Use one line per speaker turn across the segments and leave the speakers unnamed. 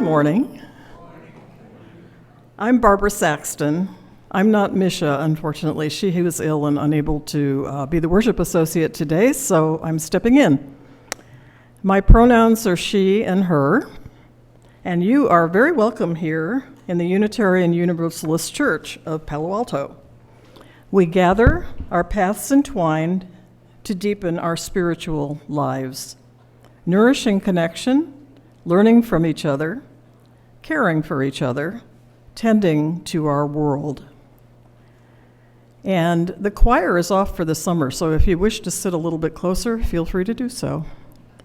Good morning. I'm Barbara Saxton. I'm not Misha, unfortunately. She was ill and unable to be the worship associate today, so I'm stepping in. My pronouns are she and her, and you are very welcome here in the Unitarian Universalist Church of Palo Alto. We gather, our paths entwined, to deepen our spiritual lives, nourishing connection, learning from each other, caring for each other, tending to our world. And the choir is off for the summer, so if you wish to sit a little bit closer, feel free to do so.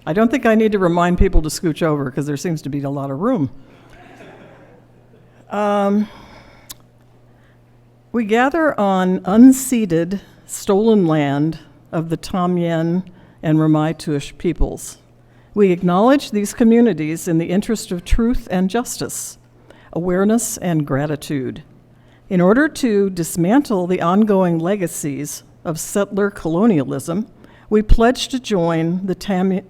I don't think I need to remind people to scooch over because there seems to be a lot of room. We gather on unceded, stolen land of the Tamien and Ramaytush peoples. We acknowledge these communities in the interest of truth and justice, awareness and gratitude, in order to dismantle the ongoing legacies of settler colonialism. We pledge to join the Tamien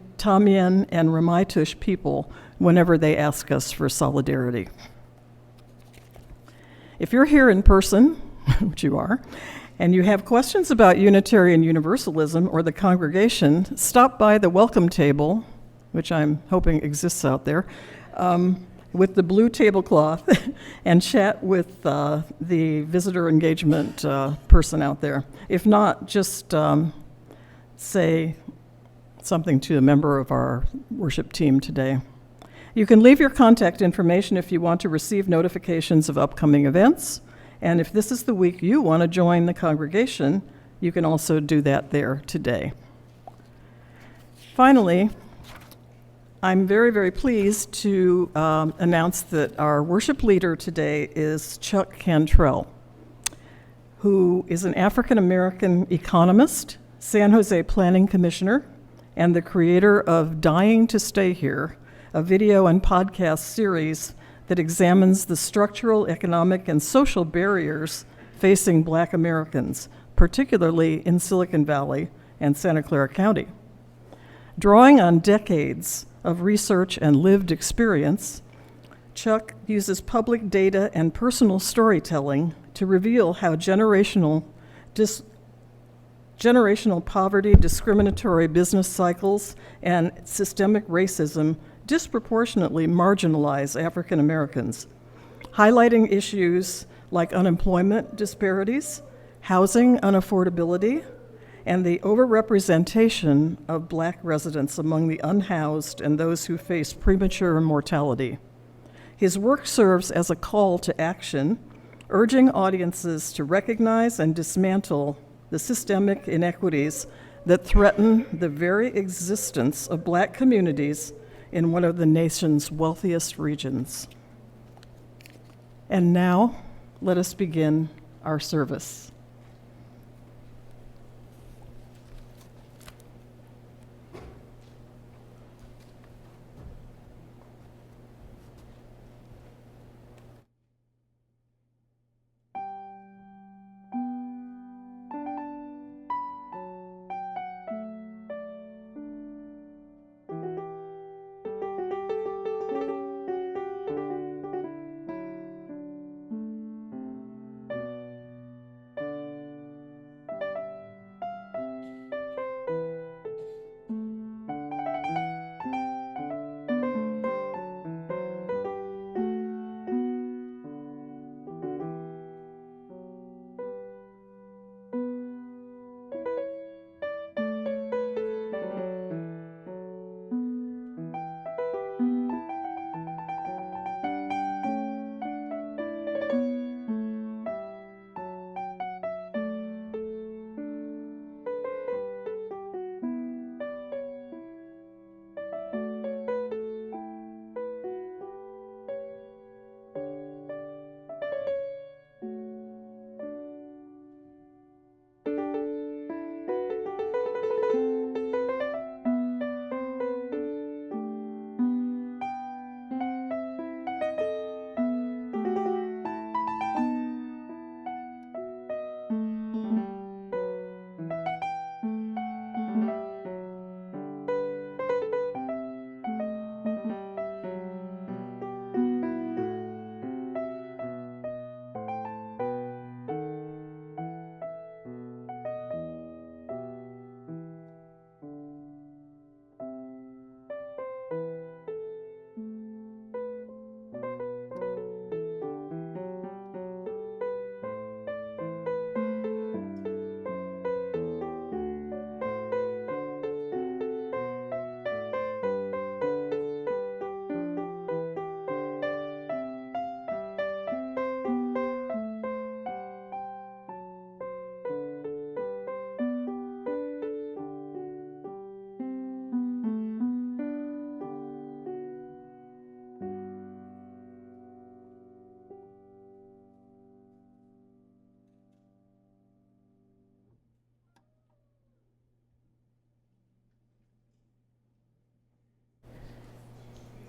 and Ramaytush people whenever they ask us for solidarity. If you're here in person, which you are, and you have questions about Unitarian Universalism or the congregation, stop by the welcome table, which I'm hoping exists out there, with the blue tablecloth and chat with the visitor engagement person out there. If not, just say something to a member of our worship team today. You can leave your contact information if you want to receive notifications of upcoming events, and if this is the week you want to join the congregation, you can also do that there today. Finally, I'm very, very pleased to announce that our worship leader today is Chuck Cantrell, who is an African-American economist, San Jose Planning Commissioner, and the creator of Dying to Stay Here, a video and podcast series that examines the structural, economic, and social barriers facing Black Americans, particularly in Silicon Valley and Santa Clara County. Drawing on decades of research and lived experience, Chuck uses public data and personal storytelling to reveal how generational poverty, discriminatory business cycles, and systemic racism disproportionately marginalize African Americans, highlighting issues like unemployment disparities, housing unaffordability, and the overrepresentation of Black residents among the unhoused and those who face premature mortality. His work serves as a call to action, urging audiences to recognize and dismantle the systemic inequities that threaten the very existence of Black communities in one of the nation's wealthiest regions. And now, let us begin our service.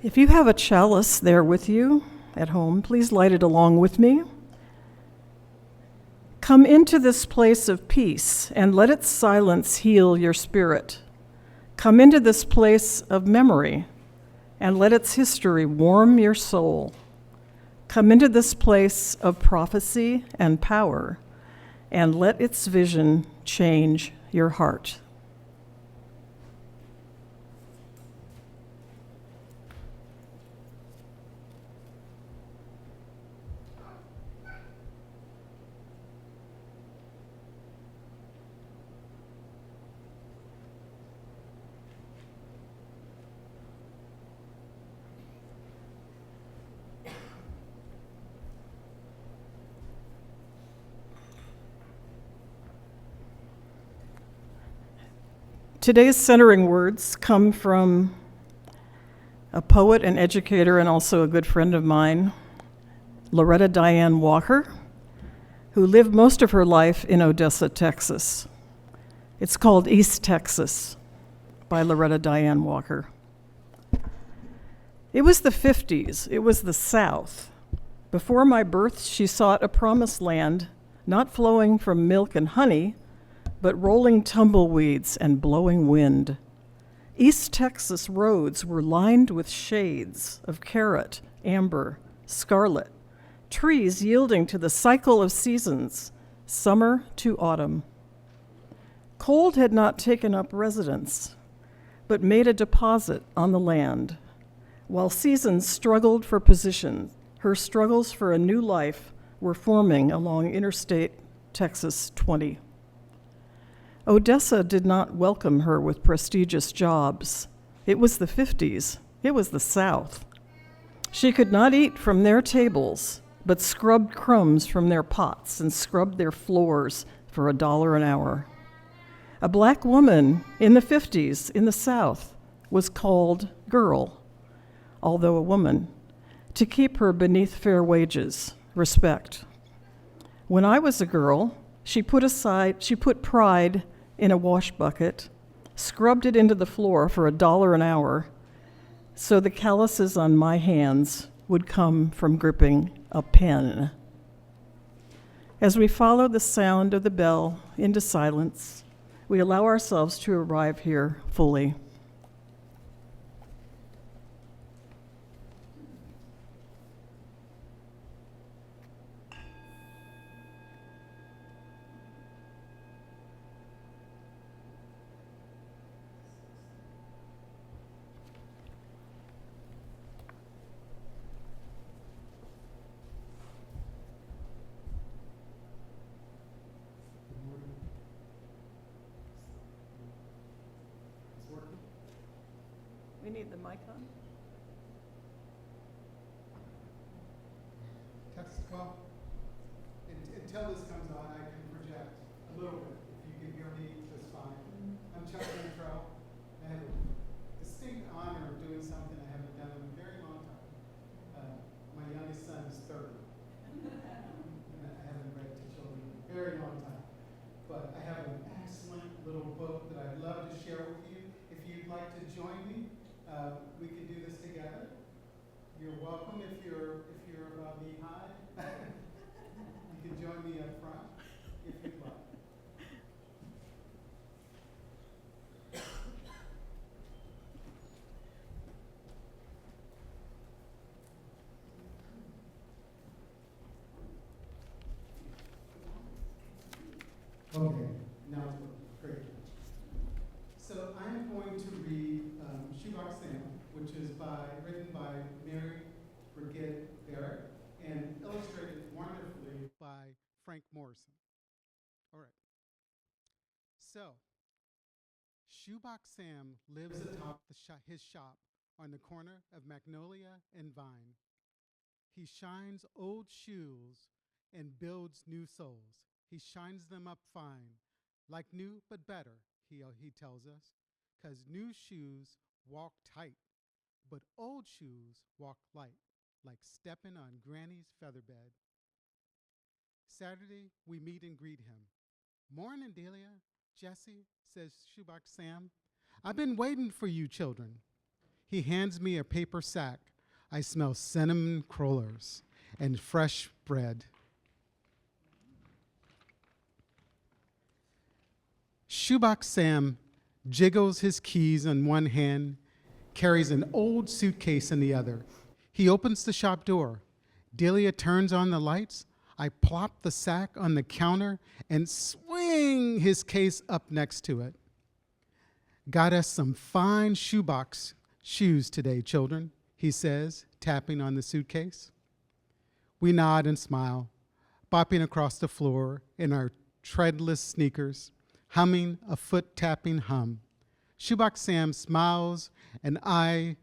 If you have a chalice there with you at home, please light it along with me. Come into this place of peace and let its silence heal your spirit. Come into this place of memory and let its history warm your soul. Come into this place of prophecy and power and let its vision change your heart. Today's centering words come from a poet and educator and also a good friend of mine, Loretta Diane Walker, who lived most of her life in Odessa, Texas. It's called East Texas by Loretta Diane Walker. It was the 50s. It was the South. Before my birth, she sought a promised land, not flowing from milk and honey, but rolling tumbleweeds and blowing wind. East Texas roads were lined with shades of carrot, amber, scarlet, trees yielding to the cycle of seasons, summer to autumn. Cold had not taken up residence, but made a deposit on the land. While seasons struggled for position, her struggles for a new life were forming along Interstate Texas 20. Odessa did not welcome her with prestigious jobs. It was the 50s. It was the South. She could not eat from their tables, but scrubbed crumbs from their pots and scrubbed their floors for $1 an hour. A black woman in the 50s in the South was called girl, although a woman, to keep her beneath fair wages, respect. When I was a girl, she put pride in a wash bucket, scrubbed it into the floor for $1 an hour, so the calluses on my hands would come from gripping a pen. As we follow the sound of the bell into silence, we allow ourselves to arrive here fully. We need the mic on.
Test, well, until this comes on, I can project a little bit. If you can hear me just fine. I'm Cantrell. I have a distinct honor of doing something I haven't done in a very long time. My youngest son is 30. And I haven't read to children in a very long time. But I have an excellent little book that I'd love to share with you. If you'd like to join me, we can do this together. You're welcome if you're knee high. You can join me up front if you'd like. Okay, now it's working. Great. So I'm going to read Shoebox Sam, which is written by Mary Brigid Barrett and illustrated wonderfully by Frank Morrison. All right. So, Shoebox Sam lives atop his shop on the corner of Magnolia and Vine. He shines old shoes and builds new soles. He shines them up fine, like new but better, he tells us, 'cause new shoes walk tight, but old shoes walk light, like stepping on Granny's featherbed. Saturday, we meet and greet him. "Morning, Delia." "Jessie," says Shoebox Sam. "I've been waiting for you children." He hands me a paper sack. I smell cinnamon crullers and fresh bread. Shoebox Sam jiggles his keys in one hand, carries an old suitcase in the other. He opens the shop door. Delia turns on the lights. I plop the sack on the counter and swing his case up next to it. Got us some fine shoebox shoes today, children, he says, tapping on the suitcase. We nod and smile, bopping across the floor in our treadless sneakers, humming a foot-tapping hum. Shoebox Sam smiles, an eye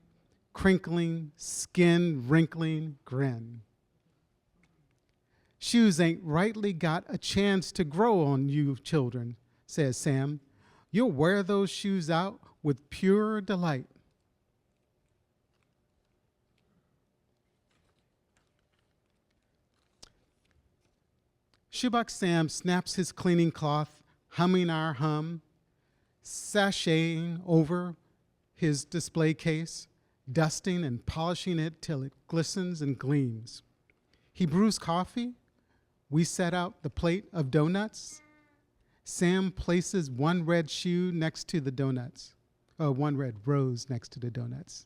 crinkling, skin wrinkling grin. Shoes ain't rightly got a chance to grow on you children, says Sam. You'll wear those shoes out with pure delight. Shoebox Sam snaps his cleaning cloth, humming our hum, sashaying over his display case, dusting and polishing it till it glistens and gleams. He brews coffee. We set out the plate of donuts. Sam places one red shoe next to the donuts. Oh, one red rose next to the donuts.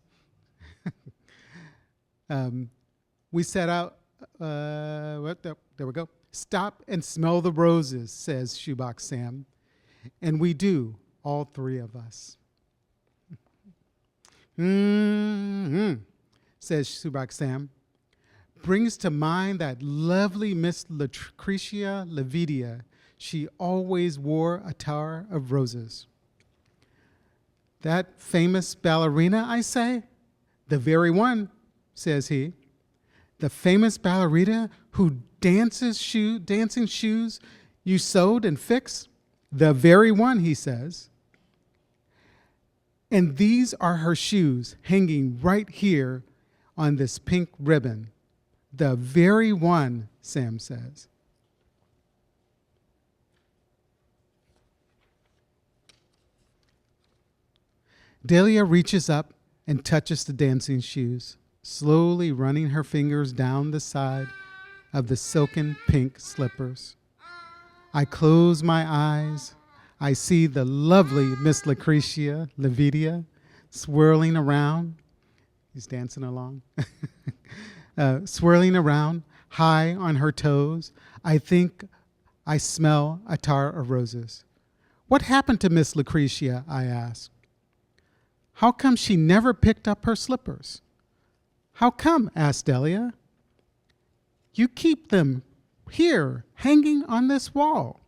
We set out, there we go. Stop and smell the roses, says Shoebox Sam. And we do, all three of us. Says Shoebox Sam. Brings to mind that lovely Miss Lucretia Lavidia. She always wore a tower of roses. That famous ballerina, I say? The very one, says he. The famous ballerina who dancing shoes you sewed and fixed? The very one, he says. And these are her shoes hanging right here on this pink ribbon. The very one, Sam says. Delia reaches up and touches the dancing shoes, slowly running her fingers down the side of the silken pink slippers. I close my eyes. I see the lovely Miss Lucretia Lavidia swirling around. He's dancing along. Swirling around, high on her toes. I think I smell a tower of roses. What happened to Miss Lucretia, I ask. How come she never picked up her slippers? How come, asked Delia. You keep them here, hanging on this wall.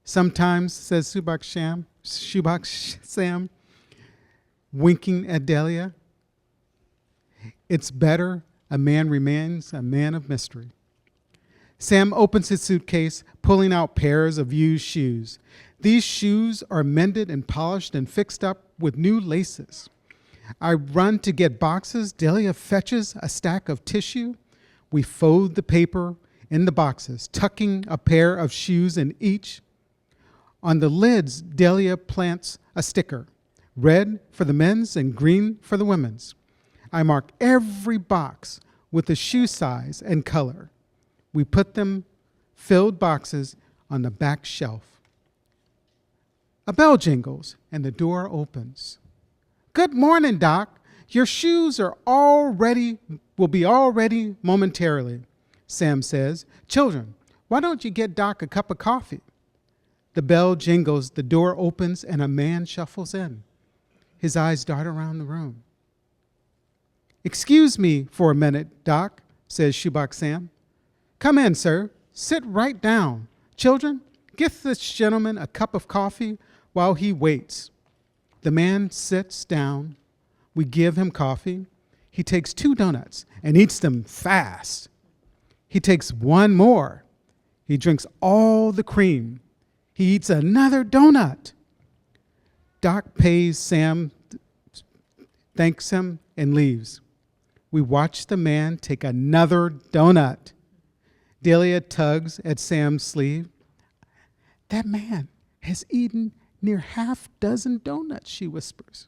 Sometimes, says Shoebox Sam, winking at Delia. It's better a man remains a man of mystery. Sam opens his suitcase, pulling out pairs of used shoes. These shoes are mended and polished and fixed up with new laces. I run to get boxes. Delia fetches a stack of tissue. We fold the paper in the boxes, tucking a pair of shoes in each. On the lids, Delia plants a sticker, red for the men's and green for the women's. I mark every box with the shoe size and color. We put them, filled boxes, on the back shelf. A bell jingles and the door opens. Good morning, Doc. Your shoes will be all ready momentarily, Sam says. Children, why don't you get Doc a cup of coffee? The bell jingles, the door opens, and a man shuffles in. His eyes dart around the room. Excuse me for a minute, Doc, says Shoebox Sam. Come in, sir. Sit right down. Children, get this gentleman a cup of coffee while he waits. The man sits down. We give him coffee. He takes 2 donuts and eats them fast. He takes one more. He drinks all the cream. He eats another donut. Doc pays Sam, thanks him, and leaves. We watch the man take another donut. Delia tugs at Sam's sleeve. That man has eaten near 6 dozen donuts, she whispers.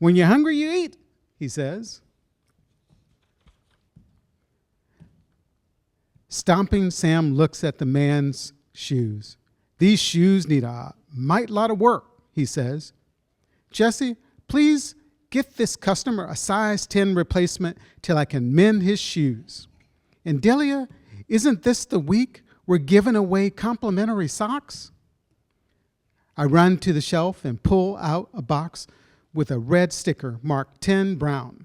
When you're hungry, you eat, he says. Stomping Sam looks at the man's shoes. These shoes need a mighty lot of work, he says. Jesse, please get this customer a size 10 replacement till I can mend his shoes. And Delia, isn't this the week we're giving away complimentary socks? I run to the shelf and pull out a box with a red sticker marked 10 brown.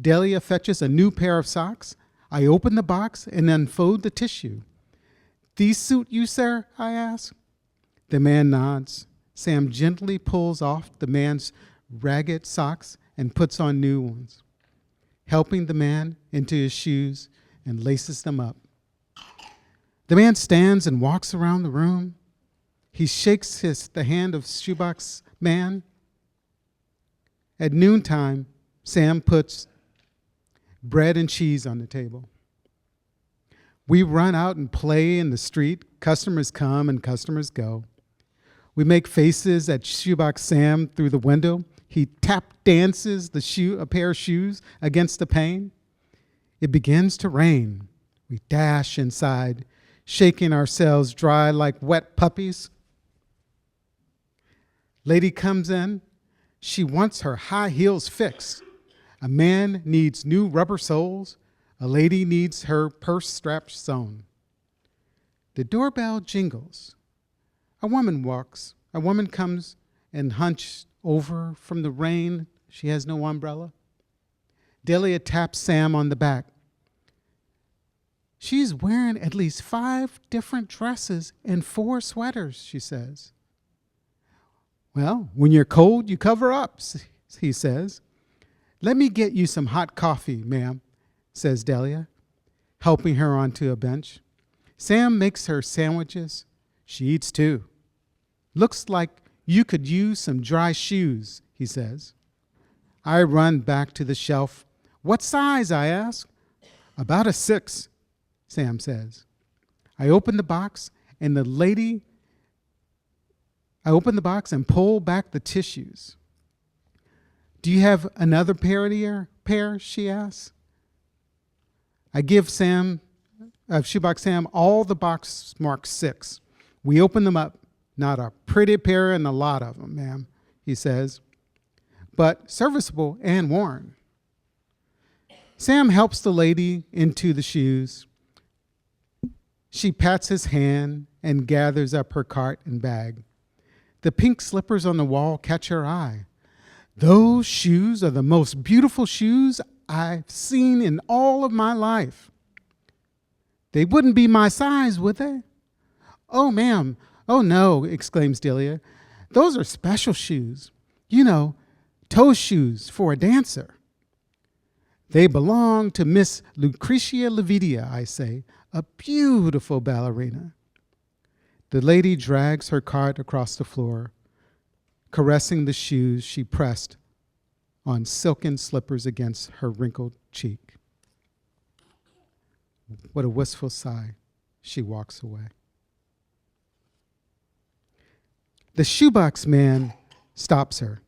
Delia fetches a new pair of socks. I open the box and unfold the tissue. These suit you, sir? I ask. The man nods. Sam gently pulls off the man's ragged socks and puts on new ones, helping the man into his shoes and laces them up. The man stands and walks around the room. He shakes the hand of shoebox man. At noontime, Sam puts bread and cheese on the table. We run out and play in the street. Customers come and customers go. We make faces at Shoebox Sam through the window. He tap dances a pair of shoes against the pane. It begins to rain. We dash inside, shaking ourselves dry like wet puppies. Lady comes in. She wants her high heels fixed. A man needs new rubber soles. A lady needs her purse strap sewn. The doorbell jingles. A woman comes and hunched over from the rain. She has no umbrella. Delia taps Sam on the back. She's wearing at least 5 different dresses and 4 sweaters, she says. Well, when you're cold, you cover up, he says. Let me get you some hot coffee, ma'am, says Delia, helping her onto a bench. Sam makes her sandwiches. She eats too. Looks like you could use some dry shoes, he says. I run back to the shelf. What size, I ask. About a 6, Sam says. I open the box and pull back the tissues. Do you have another pair, she asks. I give Shoebox Sam all the box marked 6. We open them up. Not a pretty pair and a lot of them, ma'am, he says, but serviceable and worn. Sam helps the lady into the shoes. She pats his hand and gathers up her cart and bag. The pink slippers on the wall catch her eye. Those shoes are the most beautiful shoes I've seen in all of my life. They wouldn't be my size, would they? Oh, ma'am. Oh, no, exclaims Delia. Those are special shoes. You know, toe shoes for a dancer. They belong to Miss Lucretia Lavidia, I say, a beautiful ballerina. The lady drags her cart across the floor, caressing the shoes she pressed on silken slippers against her wrinkled cheek. With a wistful sigh, she walks away. The shoebox man stops her.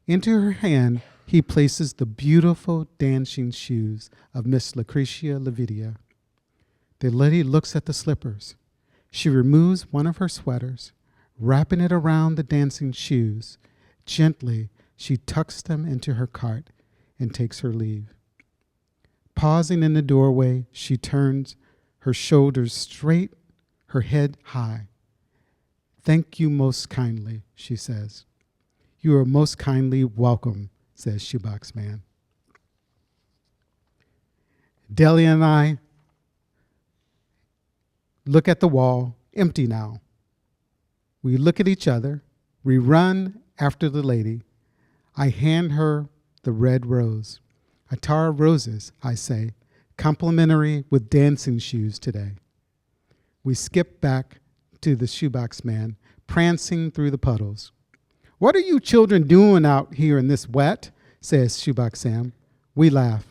Into her hand, he places the beautiful dancing shoes of Miss Lucretia Lavidia. The lady looks at the slippers. She removes one of her sweaters, wrapping it around the dancing shoes. Gently, she tucks them into her cart and takes her leave. Pausing in the doorway, she turns her shoulders straight, her head high. Thank you most kindly, she says. You are most kindly welcome, says Shoebox Man. Delia and I look at the wall, empty now. We look at each other. We run after the lady. I hand her the red rose. Atara roses, I say, complimentary with dancing shoes today. We skip back to the shoebox man, prancing through the puddles. What are you children doing out here in this wet? Says Shoebox Sam. We laugh.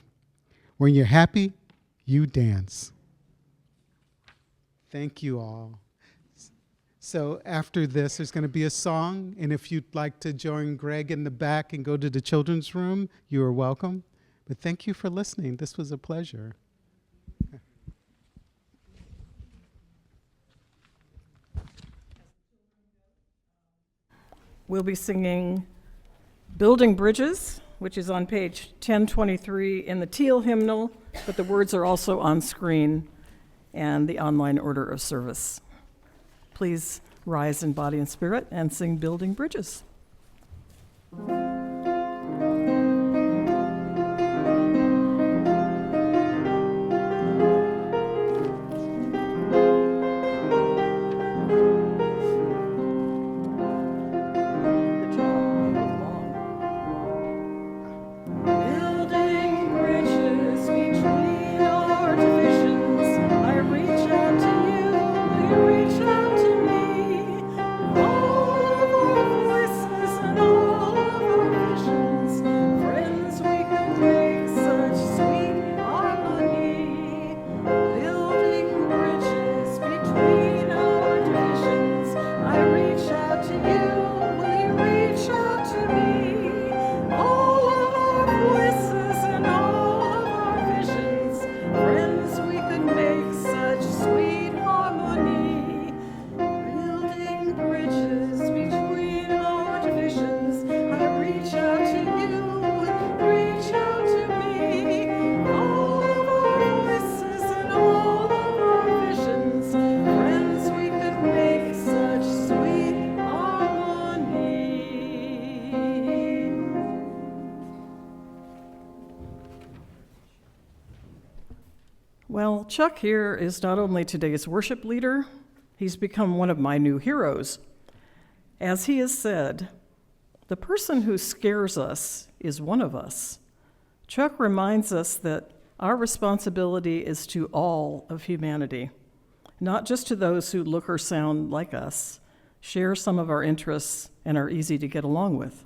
When you're happy, you dance. Thank you all. So after this, there's going to be a song, and if you'd like to join Greg in the back and go to the children's room, you are welcome. But thank you for listening. This was a pleasure.
We'll be singing Building Bridges, which is on page 1023 in the Teal hymnal, but the words are also on screen and the online order of service. Please rise in body and spirit and sing Building Bridges. Well, Chuck here is not only today's worship leader, he's become one of my new heroes. As he has said, the person who scares us is one of us. Chuck reminds us that our responsibility is to all of humanity, not just to those who look or sound like us, share some of our interests, and are easy to get along with.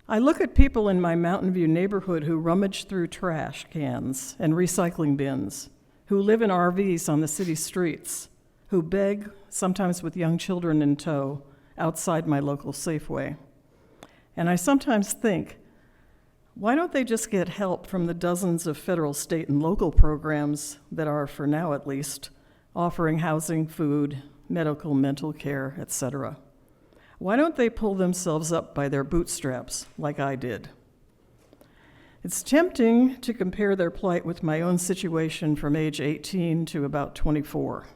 I look at people in my Mountain View neighborhood who rummage through trash cans and recycling bins, who live in RVs on the city streets, who beg, sometimes with young children in tow, outside my local Safeway. And I sometimes think, why don't they just get help from the dozens of federal, state, and local programs that are, for now at least, offering housing, food, medical, mental care, etc.? Why don't they pull themselves up by their bootstraps like I did? It's tempting to compare their plight with my own situation from age 18 to about 24.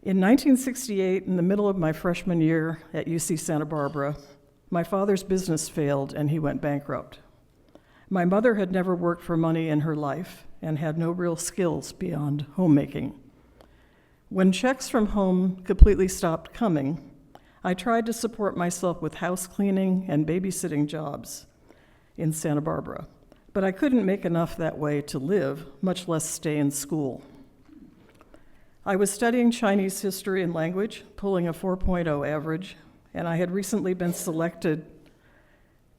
In 1968, in the middle of my freshman year at UC Santa Barbara, my father's business failed and he went bankrupt. My mother had never worked for money in her life and had no real skills beyond homemaking. When checks from home completely stopped coming, I tried to support myself with house cleaning and babysitting jobs in Santa Barbara, but I couldn't make enough that way to live, much less stay in school. I was studying Chinese history and language, pulling a 4.0 average, and I had recently been selected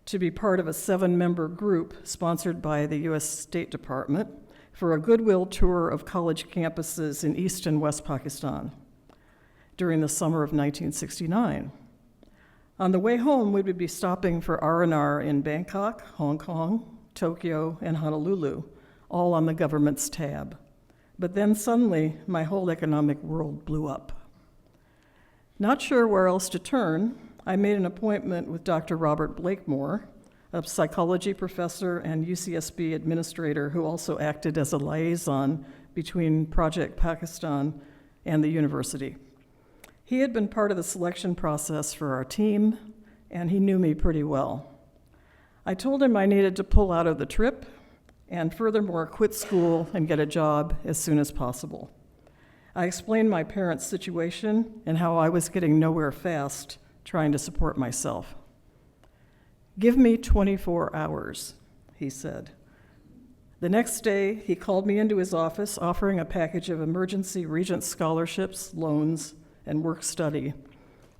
to be part of a 7-member group sponsored by the U.S. State Department for a goodwill tour of college campuses in East and West Pakistan during the summer of 1969. On the way home, we would be stopping for R&R in Bangkok, Hong Kong, Tokyo, and Honolulu, all on the government's tab. But then suddenly, my whole economic world blew up. Not sure where else to turn, I made an appointment with Dr. Robert Blakemore, a psychology professor and UCSB administrator who also acted as a liaison between Project Pakistan and the university. He had been part of the selection process for our team, and he knew me pretty well. I told him I needed to pull out of the trip and furthermore quit school and get a job as soon as possible. I explained my parents' situation and how I was getting nowhere fast trying to support myself. "Give me 24 hours, he said. The next day, he called me into his office offering a package of emergency Regents scholarships, loans, and work study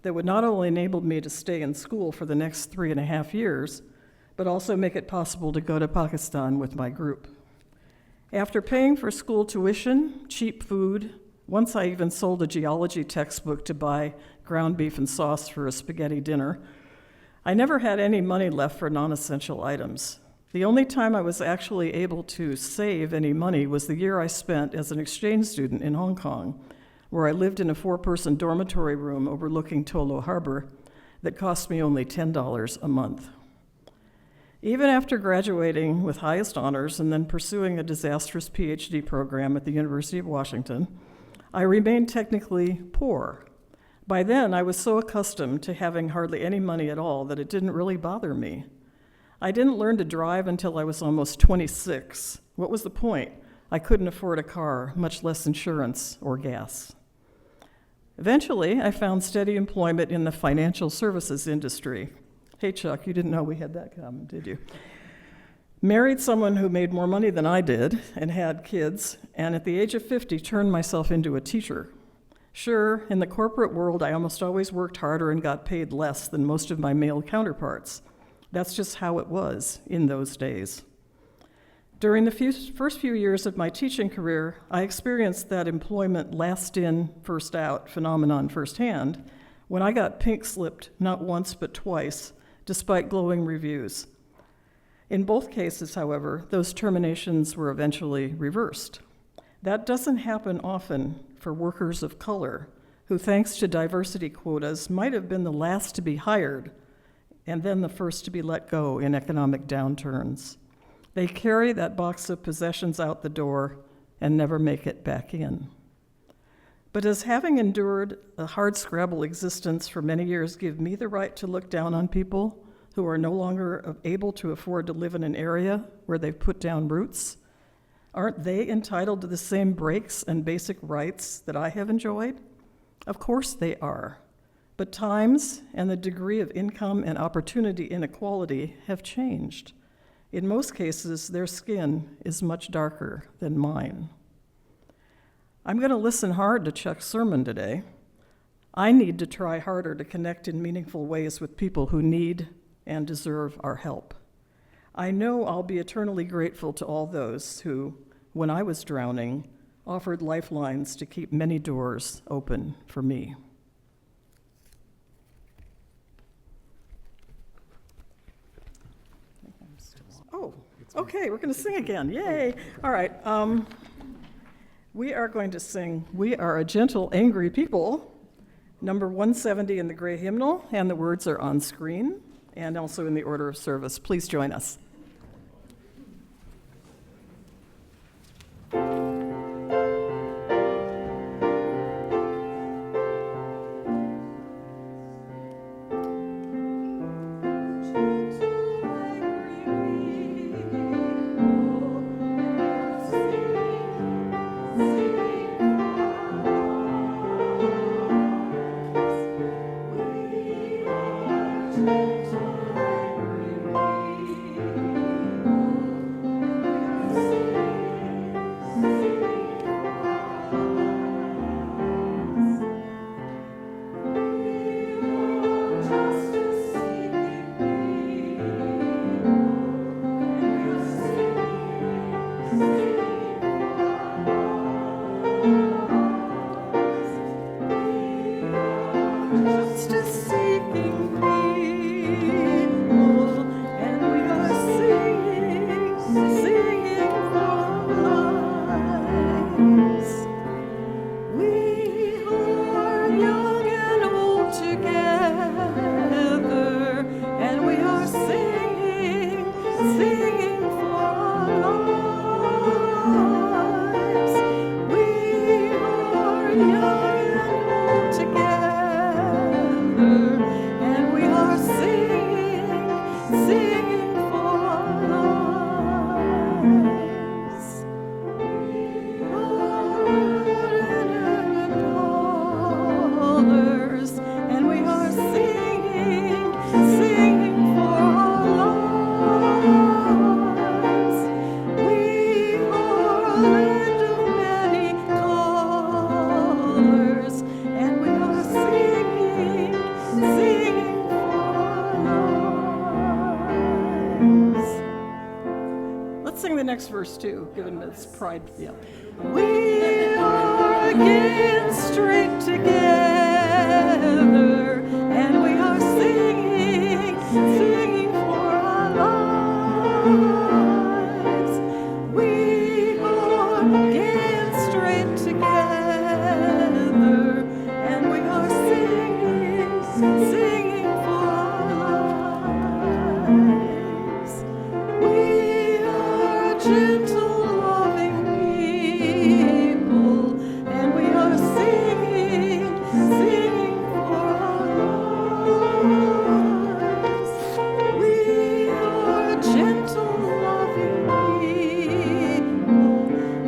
that would not only enable me to stay in school for the next 3.5 years, but also make it possible to go to Pakistan with my group. After paying for school tuition, cheap food, Once I even sold a geology textbook to buy ground beef and sauce for a spaghetti dinner. I never had any money left for non-essential items. The only time I was actually able to save any money was the year I spent as an exchange student in Hong Kong, where I lived in a 4-person dormitory room overlooking Tolo Harbor that cost me only $10 a month. Even after graduating with highest honors and then pursuing a disastrous PhD program at the University of Washington, I remained technically poor. By then, I was so accustomed to having hardly any money at all that it didn't really bother me. I didn't learn to drive until I was almost 26. What was the point? I couldn't afford a car, much less insurance or gas. Eventually, I found steady employment in the financial services industry. Hey, Chuck, you didn't know we had that coming, did you? Married someone who made more money than I did and had kids, and at the age of 50, turned myself into a teacher. Sure, in the corporate world, I almost always worked harder and got paid less than most of my male counterparts. That's just how it was in those days. During the first few years of my teaching career, I experienced that employment last in, first out phenomenon firsthand when I got pink-slipped not once but twice, despite glowing reviews. In both cases, however, those terminations were eventually reversed. That doesn't happen often for workers of color, who, thanks to diversity quotas, might have been the last to be hired and then the first to be let go in economic downturns. They carry that box of possessions out the door and never make it back in. But does having endured a hardscrabble existence for many years give me the right to look down on people who are no longer able to afford to live in an area where they've put down roots? Aren't they entitled to the same breaks and basic rights that I have enjoyed? Of course they are. But times and the degree of income and opportunity inequality have changed. In most cases, their skin is much darker than mine. I'm going to listen hard to Chuck's sermon today. I need to try harder to connect in meaningful ways with people who need and deserve our help. I know I'll be eternally grateful to all those who, when I was drowning, offered lifelines to keep many doors open for me. Oh, okay, we're going to sing again. Yay. All right. We are going to sing We Are a Gentle, Angry People, number 170 in the Gray Hymnal, and the words are on screen and also in the order of service. Please join us. Next verse too, given its pride. Yeah. We are again straight together, and we are singing, singing for our lives. We are again straight together, and we are singing, singing for our lives. We are a gentle, loving people, and we are singing, singing for our lives. We are a gentle, loving people,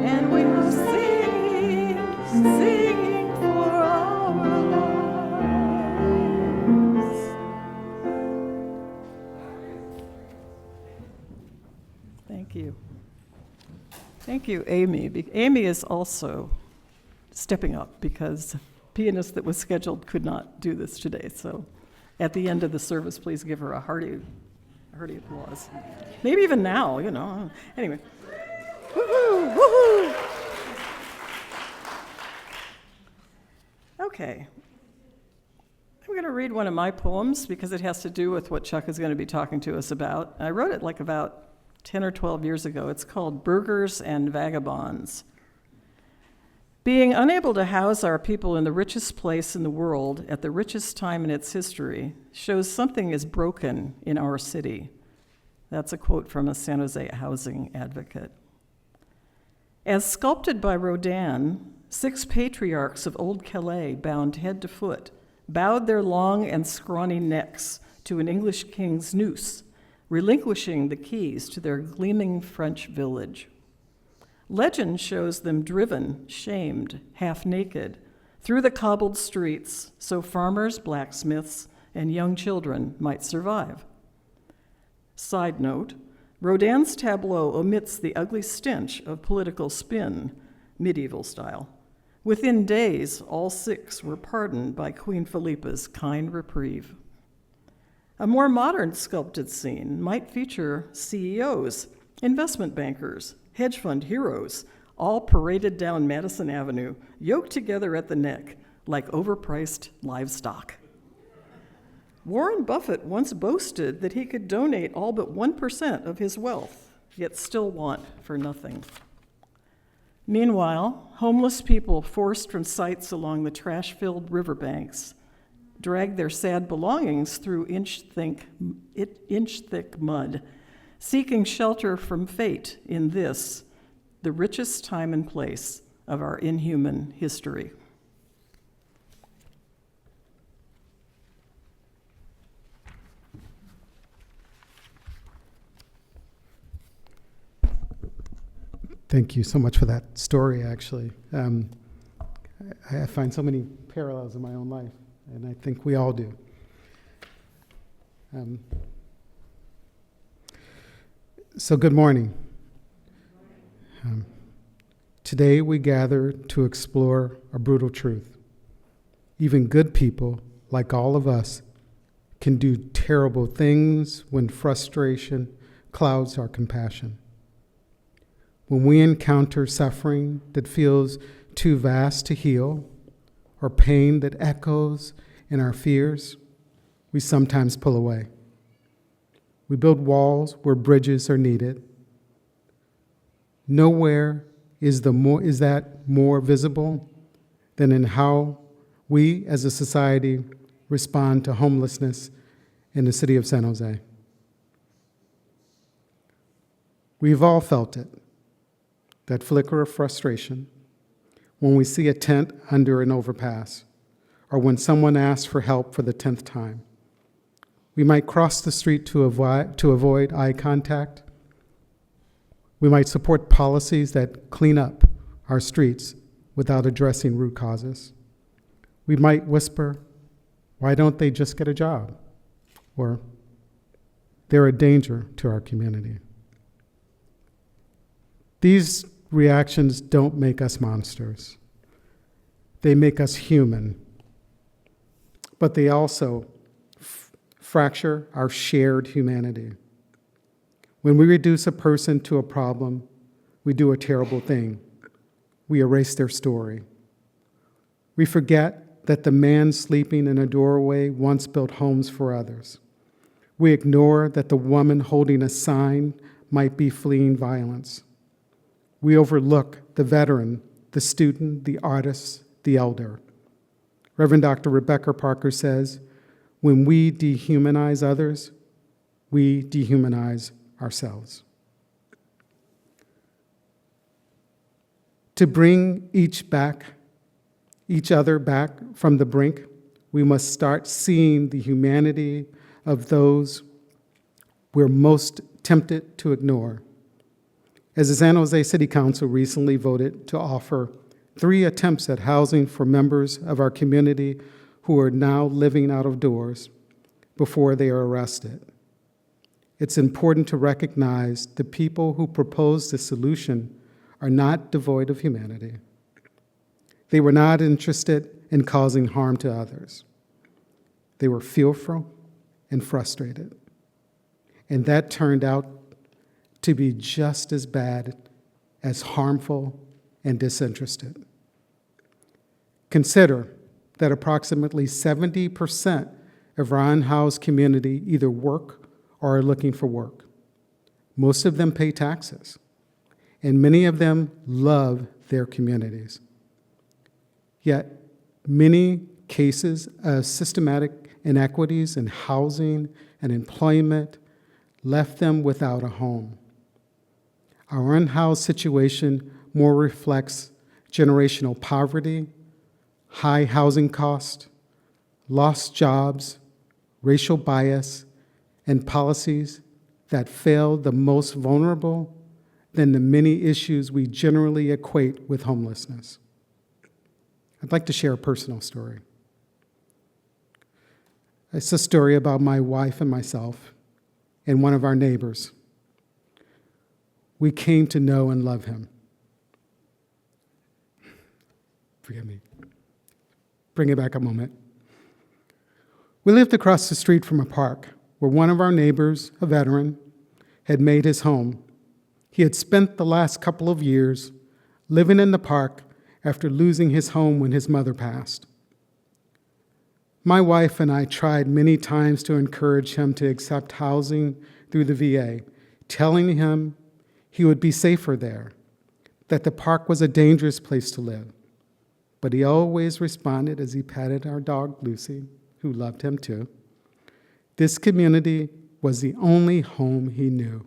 and we are singing, singing for our lives. Thank you. Thank you, Amy. Amy is also stepping up because the pianist that was scheduled could not do this today. So at the end of the service, please give her a hearty applause. Maybe even now, you know. Anyway. Woohoo! Woohoo! Okay. I'm going to read one of my poems because it has to do with what Chuck is going to be talking to us about. I wrote it like about 10 or 12 years ago. It's called Burgers and Vagabonds. Being unable to house our people in the richest place in the world at the richest time in its history shows something is broken in our city. That's a quote from a San Jose housing advocate. As sculpted by Rodin, 6 patriarchs of old Calais, bound head to foot, bowed their long and scrawny necks to an English king's noose, relinquishing the keys to their gleaming French village. Legend shows them driven, shamed, half naked, through the cobbled streets so farmers, blacksmiths, and young children might survive. Side note, Rodin's tableau omits the ugly stench of political spin, medieval style. Within days, all 6 were pardoned by Queen Philippa's kind reprieve. A more modern sculpted scene might feature CEOs, investment bankers, hedge fund heroes, all paraded down Madison Avenue, yoked together at the neck like overpriced livestock. Warren Buffett once boasted that he could donate all but 1% of his wealth, yet still want for nothing. Meanwhile, homeless people forced from sites along the trash-filled riverbanks drag their sad belongings through inch-thick mud, seeking shelter from fate in this, the richest time and place of our inhuman history.
Thank you so much for that story, actually. I find so many parallels in my own life, and I think we all do. So good morning. Today we gather to explore a brutal truth. Even good people, like all of us, can do terrible things when frustration clouds our compassion. When we encounter suffering that feels too vast to heal, or pain that echoes in our fears, we sometimes pull away. We build walls where bridges are needed. Nowhere is that more visible than in how we as a society respond to homelessness in the city of San Jose. We've all felt it. That flicker of frustration when we see a tent under an overpass, or when someone asks for help for the 10th time. We might cross the street to avoid eye contact. We might support policies that clean up our streets without addressing root causes. We might whisper, "Why don't they just get a job?" Or, "They're a danger to our community." These reactions don't make us monsters. They make us human. But they also fracture our shared humanity. When we reduce a person to a problem, we do a terrible thing. We erase their story. We forget that the man sleeping in a doorway once built homes for others. We ignore that the woman holding a sign might be fleeing violence. We overlook the veteran, the student, the artist, the elder. Reverend Dr. Rebecca Parker says, when we dehumanize others, we dehumanize ourselves. To bring each other back from the brink, we must start seeing the humanity of those we're most tempted to ignore. As the San Jose City Council recently voted to offer 3 attempts at housing for members of our community who are now living out of doors before they are arrested. It's important to recognize the people who proposed the solution are not devoid of humanity. They were not interested in causing harm to others. They were fearful and frustrated. And that turned out to be just as bad as harmful and disinterested. Consider that approximately 70% of our unhoused community either work or are looking for work. Most of them pay taxes, and many of them love their communities. Yet, many cases of systematic inequities in housing and employment left them without a home. Our unhoused situation more reflects generational poverty, high housing costs, lost jobs, racial bias, and policies that fail the most vulnerable than the many issues we generally equate with homelessness. I'd like to share a personal story. It's a story about my wife and myself and one of our neighbors. We came to know and love him. Forgive me. Bring it back a moment. We lived across the street from a park where one of our neighbors, a veteran, had made his home. He had spent the last couple of years living in the park after losing his home when his mother passed. My wife and I tried many times to encourage him to accept housing through the VA, telling him he would be safer there, that the park was a dangerous place to live. But he always responded as he patted our dog, Lucy, who loved him too. This community was the only home he knew.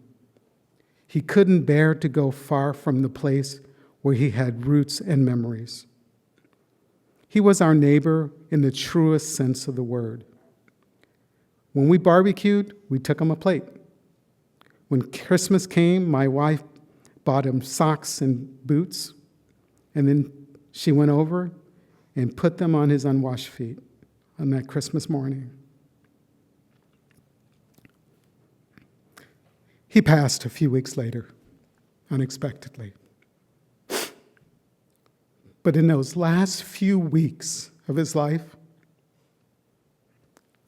He couldn't bear to go far from the place where he had roots and memories. He was our neighbor in the truest sense of the word. When we barbecued, we took him a plate. When Christmas came, my wife bought him socks and boots, and then she went over and put them on his unwashed feet on that Christmas morning. He passed a few weeks later, unexpectedly. But in those last few weeks of his life,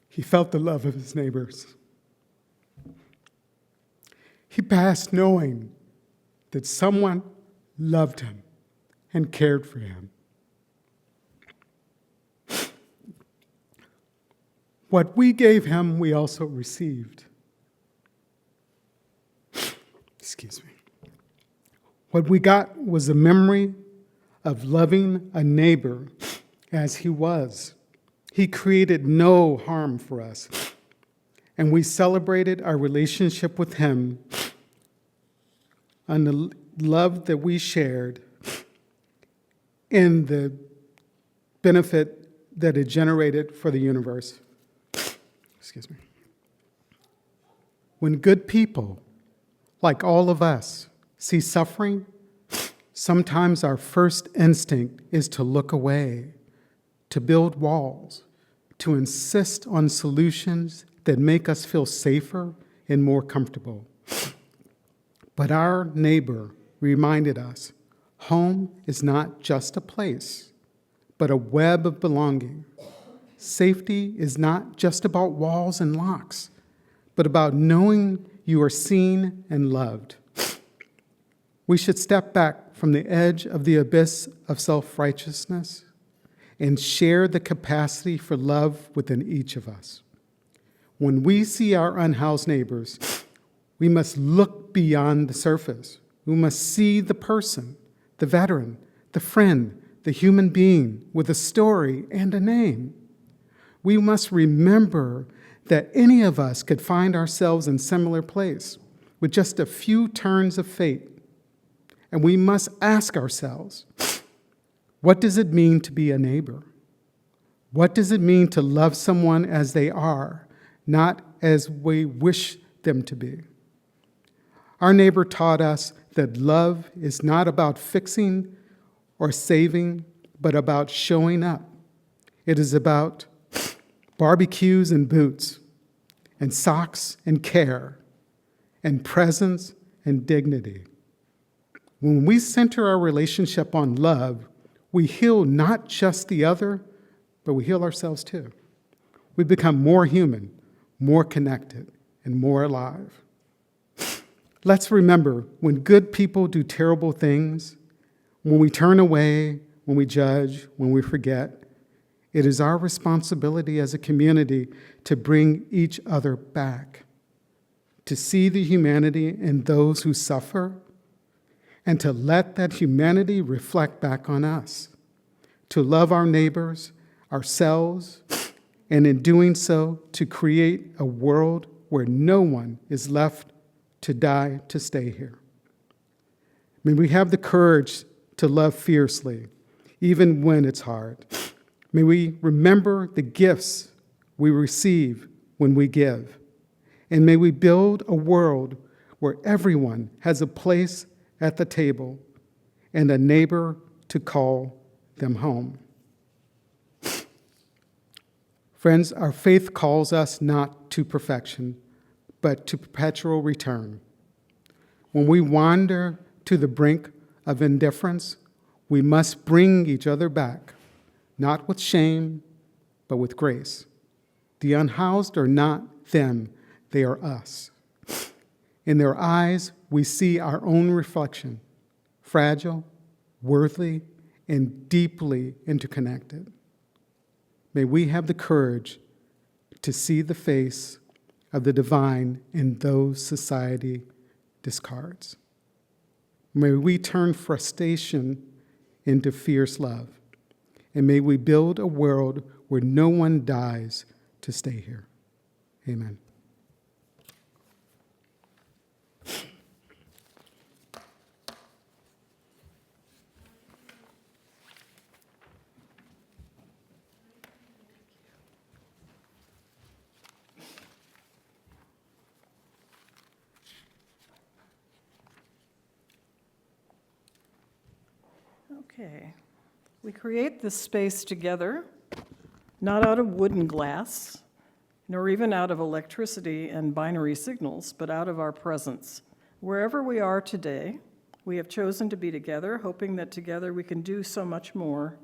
he felt the love of his neighbors. He passed knowing that someone loved him and cared for him. What we gave him, we also received. Excuse me. What we got was a memory of loving a neighbor as he was. He created no harm for us, and we celebrated our relationship with him and the love that we shared and the benefit that it generated for the universe. Excuse me. When good people, like all of us, see suffering, sometimes our first instinct is to look away, to build walls, to insist on solutions that make us feel safer and more comfortable. But our neighbor reminded us, home is not just a place, but a web of belonging. Safety is not just about walls and locks, but about knowing you are seen and loved. We should step back from the edge of the abyss of self-righteousness and share the capacity for love within each of us. When we see our unhoused neighbors, we must look beyond the surface. We must see the person, the veteran, the friend, the human being with a story and a name. We must remember that any of us could find ourselves in a similar place with just a few turns of fate. And we must ask ourselves, what does it mean to be a neighbor? What does it mean to love someone as they are, not as we wish them to be? Our neighbor taught us that love is not about fixing or saving, but about showing up. It is about barbecues and boots, and socks and care, and presence and dignity. When we center our relationship on love, we heal not just the other, but we heal ourselves too. We become more human, more connected, and more alive. Let's remember, when good people do terrible things, when we turn away, when we judge, when we forget, it is our responsibility as a community to bring each other back, to see the humanity in those who suffer, and to let that humanity reflect back on us, to love our neighbors, ourselves, and in doing so, to create a world where no one is left to die to stay here. May we have the courage to love fiercely, even when it's hard. May we remember the gifts we receive when we give. And may we build a world where everyone has a place at the table and a neighbor to call them home. Friends, our faith calls us not to perfection, but to perpetual return. When we wander to the brink of indifference, we must bring each other back, not with shame, but with grace. The unhoused are not them, they are us. In their eyes, we see our own reflection, fragile, worthy, and deeply interconnected. May we have the courage to see the face of the divine in those society discards. May we turn frustration into fierce love, and may we build a world where no one dies to stay here. Amen.
Okay. We create this space together, not out of wood and glass, nor even out of electricity and binary signals, but out of our presence. Wherever we are today, we have chosen to be together, hoping that together we can do so much more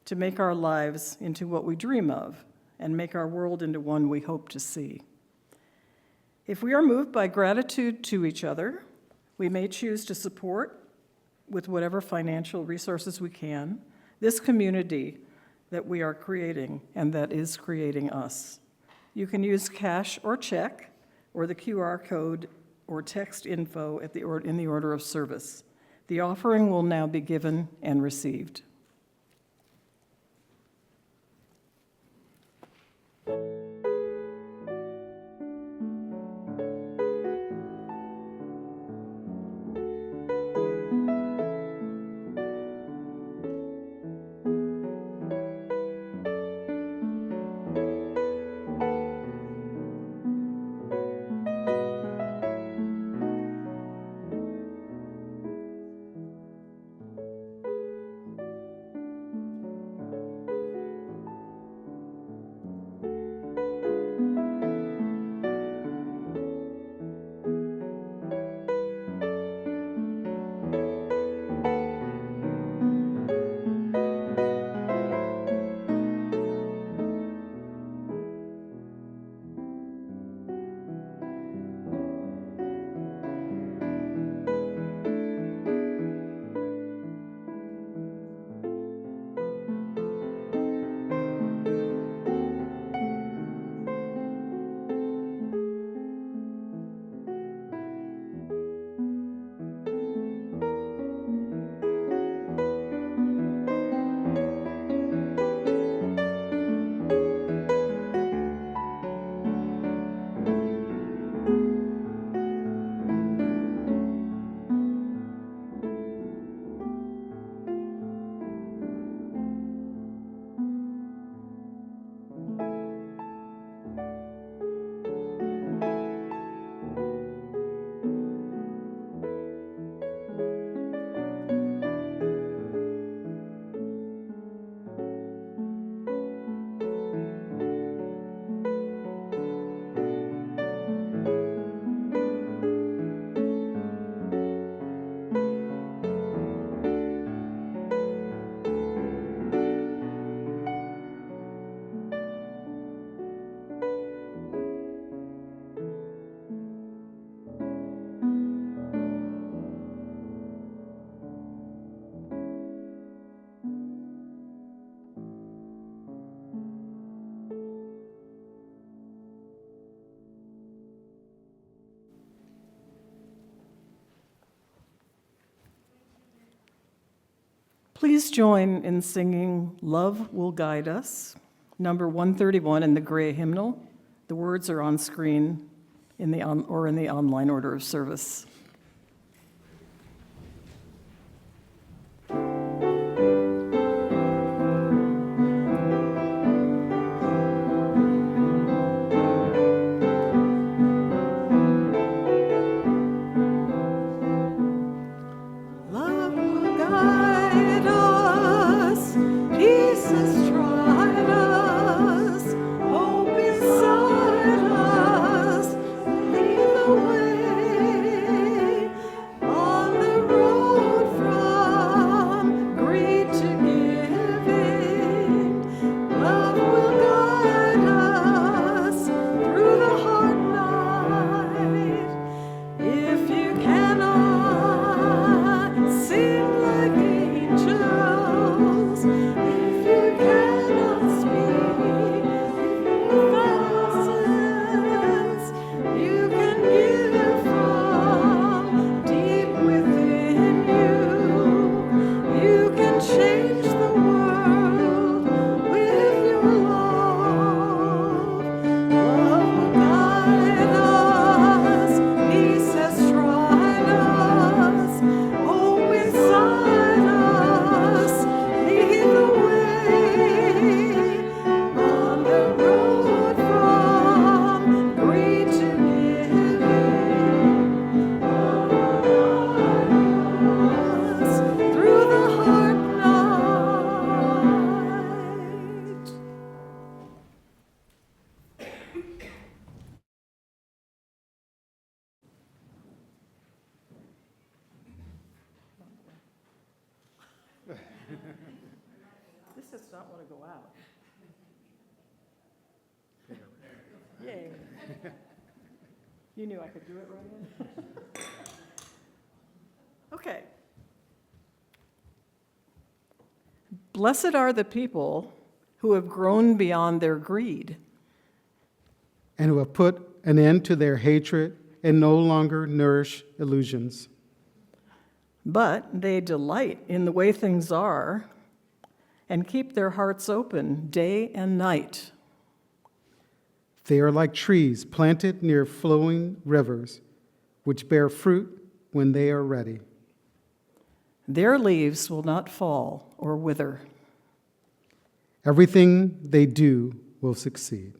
to make our lives into what we dream of and make our world into one we hope to see. If we are moved by gratitude to each other, we may choose to support, with whatever financial resources we can, this community that we are creating and that is creating us. You can use cash or check, or the QR code or text info in the order of service. The offering will now be given and received. Please join in singing Love Will Guide Us, number 131 in the gray hymnal. The words are on screen in the online order of service. Love will guide us, peace has tried us, hope inside us, lead the way on the road from greed to giving. Love will guide us through the hard night. If you cannot sing like angels, if you cannot speak thousands, you can give from deep within you. You can change the world with your love. Love will guide us, peace has tried us, hope inside us, lead the way on the road from greed to giving. Us through the hard night. This does not want to go out. Yay. You knew I could do it, right? Okay. Blessed are the people who have grown beyond their greed.
And who have put an end to their hatred and no longer nourish illusions.
But they delight in the way things are and keep their hearts open day and night.
They are like trees planted near flowing rivers, which bear fruit when they are ready.
Their leaves will not fall or wither.
Everything they do will succeed.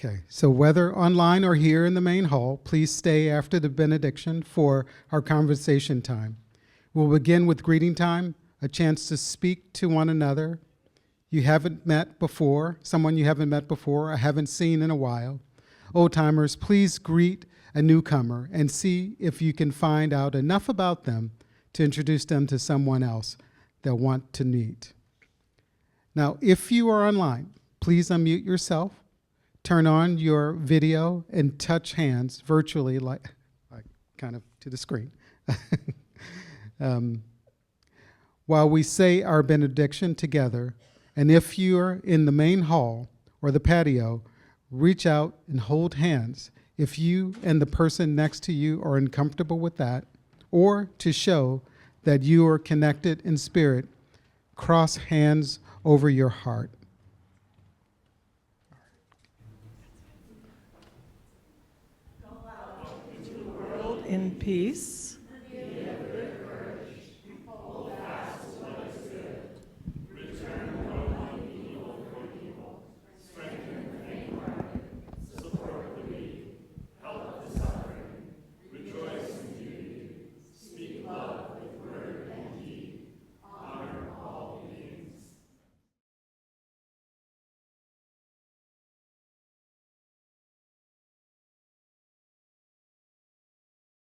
Okay, so whether online or here in the main hall, please stay after the benediction for our conversation time. We'll begin with greeting time, a chance to speak to one another. You haven't met before, someone you haven't met before, or haven't seen in a while. Old timers, please greet a newcomer and see if you can find out enough about them to introduce them to someone else they'll want to meet. Now, if you are online, please unmute yourself, turn on your video, and touch hands virtually, like kind of to the screen. While we say our benediction together, and if you're in the main hall or the patio, reach out and hold hands if you and the person next to you are uncomfortable with that, or to show that you are connected in spirit, cross hands over your heart.
In peace.